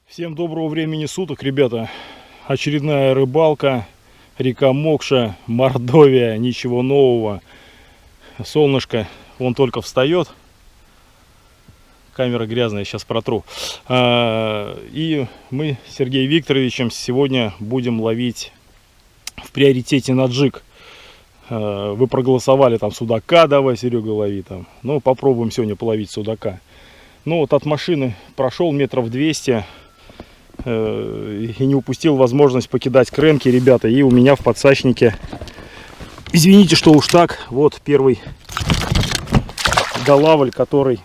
Всем доброго времени суток, ребята. Очередная рыбалка. Река Мокша, Мордовия, ничего нового. Солнышко, он только встает. Камера грязная, сейчас протру. И мы с Сергеем Викторовичем сегодня будем ловить в приоритете на джиг. Вы проголосовали там судака, давай, Серега, лови там. Ну, попробуем сегодня половить судака. Ну, вот от машины прошел метров 200. И не упустил возможность покидать кренки, ребята. И у меня в подсачнике, извините, что уж так, вот первый голавль, который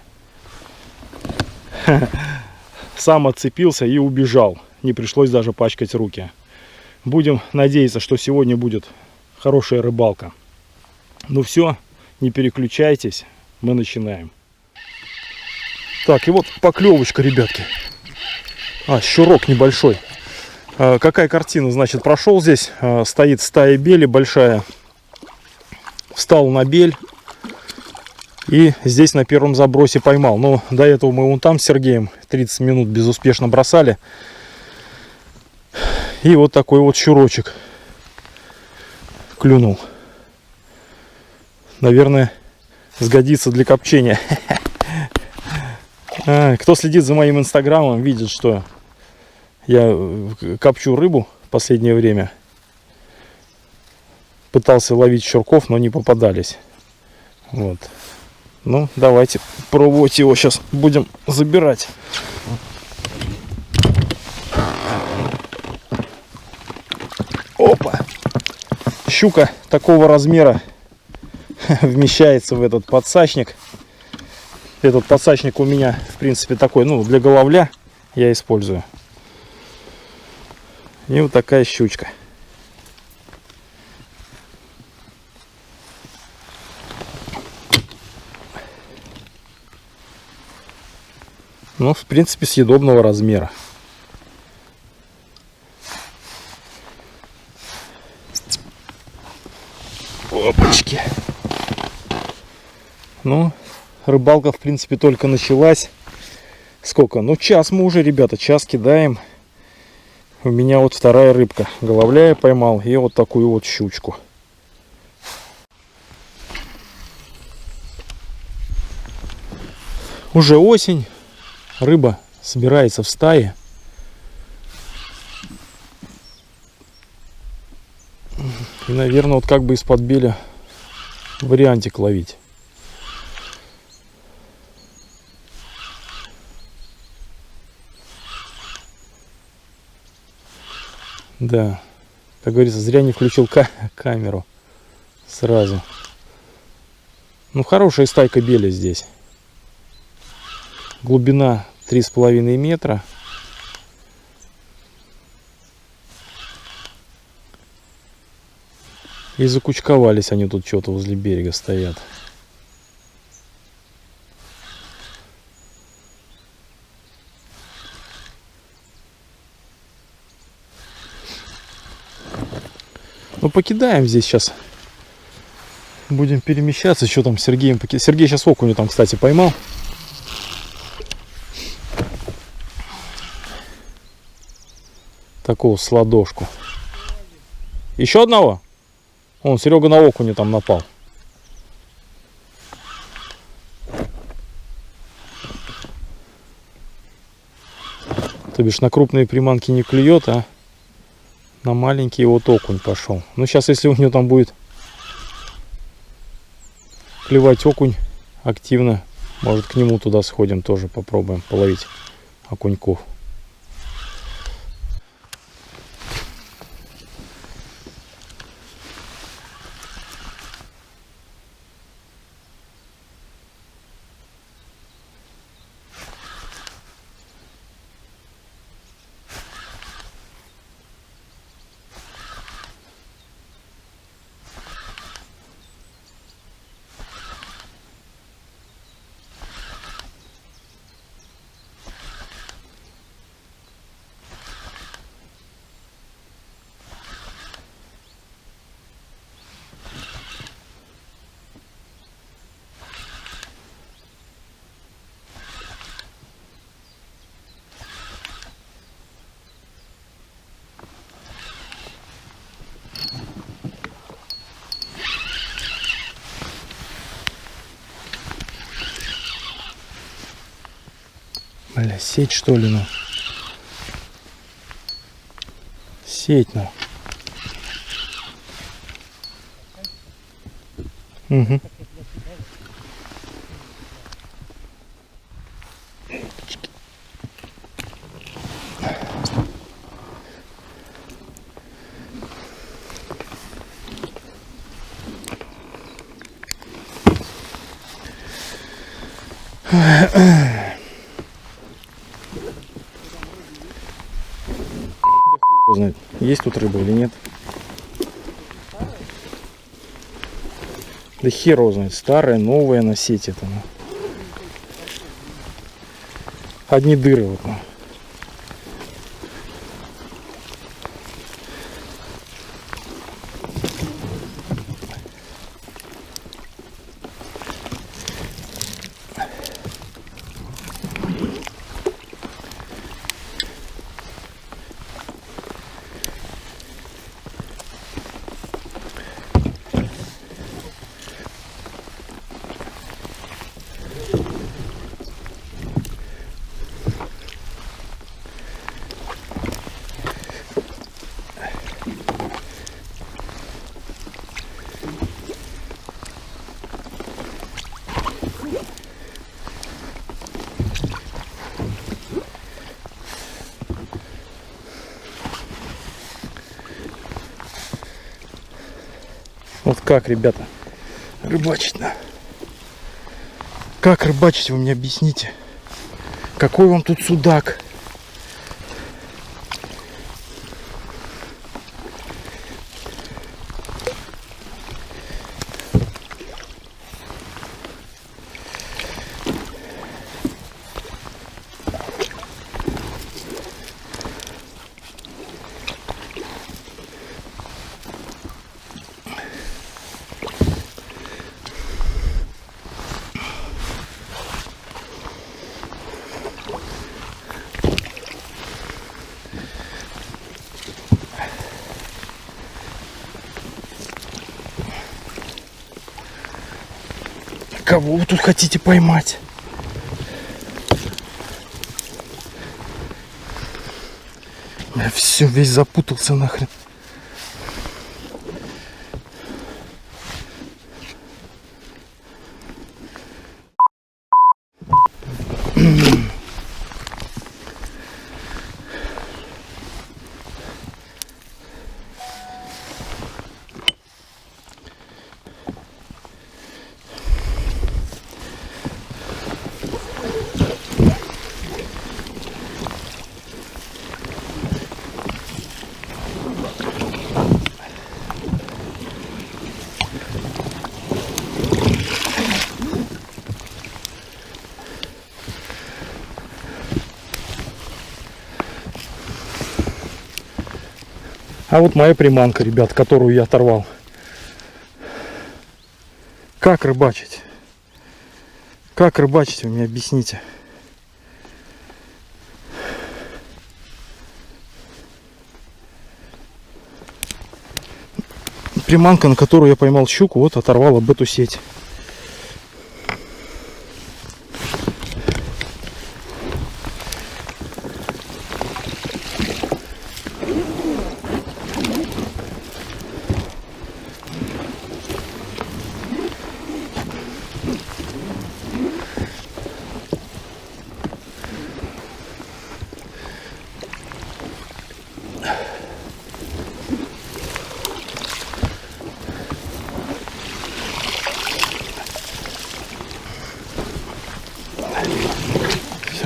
сам отцепился и убежал. Не пришлось даже пачкать руки. Будем надеяться, что сегодня будет хорошая рыбалка. Ну все, не переключайтесь, мы начинаем. Так, и вот поклевочка, ребятки. Щурок небольшой. Какая картина, значит, прошел здесь, стоит стая бели большая, встал на бель и здесь на первом забросе поймал. Но до этого мы вон там с Сергеем 30 минут безуспешно бросали. И вот такой вот щурочек клюнул. Наверное, сгодится для копчения. Кто следит за моим инстаграмом, видит, что я копчу рыбу в последнее время. Пытался ловить щурков, но не попадались. Вот. Ну, давайте пробовать его. Сейчас будем забирать. Опа! Щука такого размера вмещается в этот подсачник. Этот подсачник у меня, в принципе, такой, ну, для головля я использую. И вот такая щучка. Ну, в принципе, съедобного размера. Опачки. Ну, рыбалка, в принципе, только началась. Сколько? Ну, час мы уже, ребята, час кидаем. У меня вот вторая рыбка. Головля я поймал и вот такую вот щучку. Уже осень. Рыба собирается в стае. И, наверное, вот как бы из-под беля вариантик ловить. Да, как говорится, зря не включил камеру сразу. Ну, хорошая стайка беля здесь. Глубина 3,5 метра. И закучковались они тут, что-то возле берега стоят. Ну, покидаем здесь сейчас. Будем перемещаться. Что там с Сергеем? Сергей сейчас окуню там, кстати, поймал. Такого с ладошку. Еще одного? Он, Серега на окуне там напал. То бишь на крупные приманки не клюет, а на маленький вот окунь пошел. Ну, сейчас, если у него там будет клевать окунь активно, может, к нему туда сходим, тоже попробуем половить окуньков. Бля, сеть что ли, ну? Сеть, ну. Угу. Знает, есть тут рыба или нет. Да хер его знает, старая, новая на сети это. Ну. Одни дыры вот. Ну. Вот как, ребята, рыбачить-то? Как рыбачить, вы мне объясните? Какой вам тут судак? Кого вы тут хотите поймать? Я все, весь запутался нахрен. А вот моя приманка, ребят, которую я оторвал. Как рыбачить? Как рыбачить, вы мне объясните. Приманка, на которую я поймал щуку, вот оторвала об эту сеть.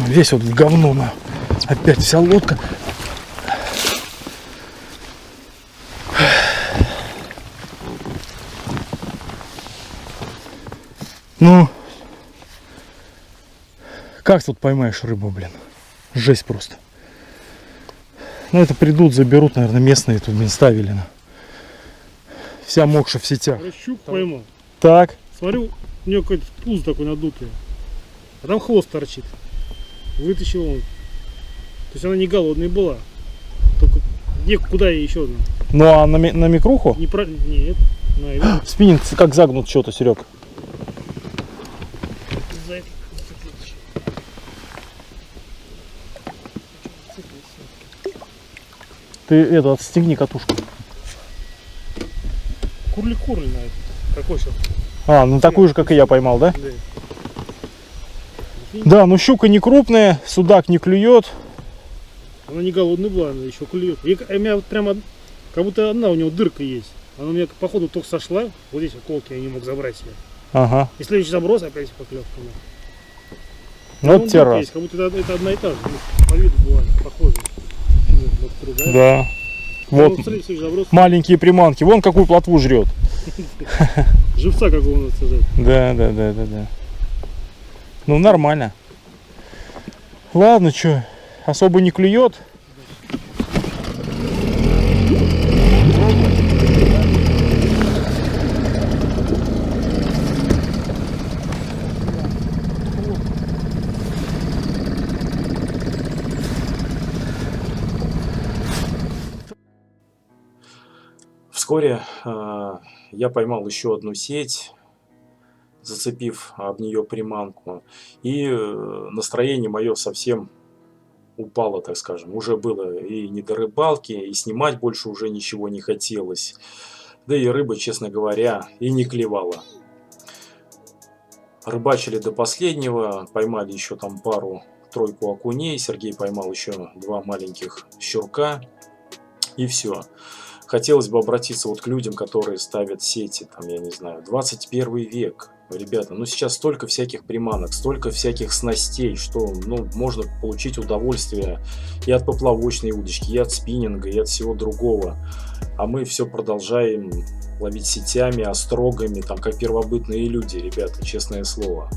Весь вот в говно, на. Опять вся лодка. Ну, как тут поймаешь рыбу, блин? Жесть просто. Ну, это придут, заберут, наверное, местные тут, блин, ставили. На. Вся мокша в сетях. Щуку поймал. Так. Смотрю, у него какой-то пуз такой надутый. А там хвост торчит. Вытащил он. То есть она не голодная была. Только куда ей еще? Ну а на микруху? Не про... Нет. На, спиннинг как загнут что-то, Серег. Ты это, отстегни катушку. Курли-курли на это. Какой сейчас? А, ну такую же, как и я поймал, да? Да. Да, ну щука не крупная, судак не клюет. Она не голодная была, она еще клюет. И у меня вот прямо, как будто одна у него дырка есть. Она у меня походу только сошла. Вот здесь околки я не мог забрать себе. Ага. И следующий заброс опять поклевка. Ну вот те раз. Есть, как будто это одна и та же. По виду была похожа. Вот, другая. Да. Вот следующий заброс. маленькие приманки. Вон какую плотву жрет. Живца какого надо сказать. Да. Ну нормально. Ладно, что, особо не клюет. Вскоре я поймал еще одну сеть, зацепив об нее приманку, и настроение мое совсем упало, так скажем. Уже было и не до рыбалки, и снимать больше уже ничего не хотелось. Да и рыба, честно говоря, и не клевала. Рыбачили до последнего, поймали еще там пару-тройку окуней, Сергей поймал еще 2 маленьких щурка, и все. Хотелось бы обратиться вот к людям, которые ставят сети, там, я не знаю, 21 век. Ребята, ну сейчас столько всяких приманок, столько всяких снастей, что ну, можно получить удовольствие и от поплавочной удочки, и от спиннинга, и от всего другого. А мы все продолжаем ловить сетями, острогами, там, как первобытные люди, ребята, честное слово.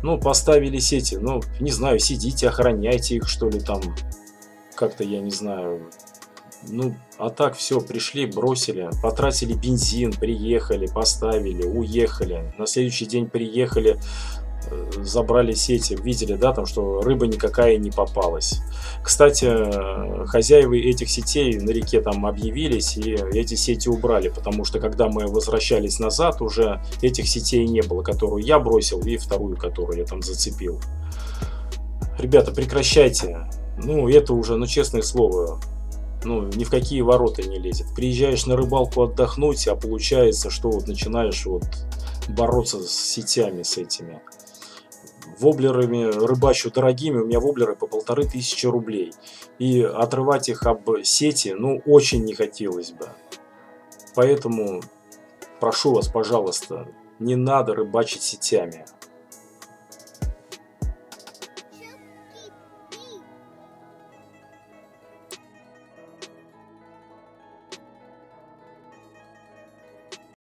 Ну, поставили сети, ну, не знаю, сидите, охраняйте их, что ли, там, как-то, я не знаю. Ну, а так все, пришли, бросили, потратили бензин, приехали, поставили, уехали. На следующий день приехали, забрали сети, видели, да, там, что рыба никакая не попалась. Кстати, хозяева этих сетей на реке там объявились и эти сети убрали, потому что когда мы возвращались назад, уже этих сетей не было, которую я бросил и вторую, которую я там зацепил. Ребята, прекращайте. Ну, это уже, ну, честное слово, ну, ни в какие ворота не лезет. Приезжаешь на рыбалку отдохнуть, а получается, что вот начинаешь вот бороться с сетями, с этими. Воблерами рыбачу дорогими, у меня воблеры по 1500 рублей. И отрывать их об сети, ну, очень не хотелось бы. Поэтому прошу вас, пожалуйста, не надо рыбачить сетями.